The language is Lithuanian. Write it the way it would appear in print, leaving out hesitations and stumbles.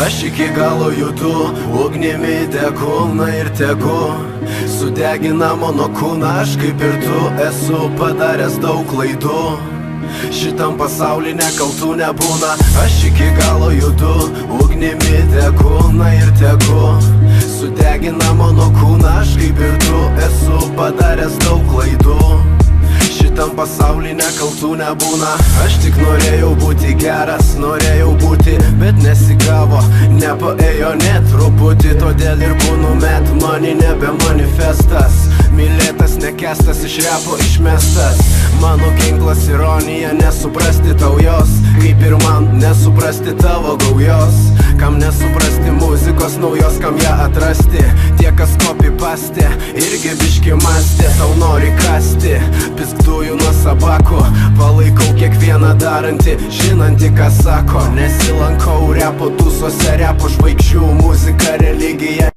Aš iki galo judu, ugnimi degu, na ir tegu sudegina mano kūną. Aš kaip ir tu esu padaręs daug klaidų, šitam pasauly nekaltų nebūna. Aš iki galo judu, ugnimi degu, na ir tegu sudegina mano kūną. Aš kaip ir tu esu padaręs daug klaidų, šitam pasauly nekaltų nebūna. Aš tik norėjau būti geras, norėjau būti, bet nesigavo, nepaėjo net truputį, todėl ir būnu met money nebe manifestas, mylėtas nekestas, iš repo išmestas. Mano ginklas ironija, nesuprasti tau jos, kaip ir man nesuprasti tavo gaujos. Kam nesuprasti muzikos naujos, kam ją atrasti, tie kas copy paste, irgi biški mąstė, tau nori kasti, pisk dujų nuo sabako, palaikau kiekvieną darantį, žinantį ką sako. Nesilankau repo tūsose, repo žvaigždžių muzika, religija.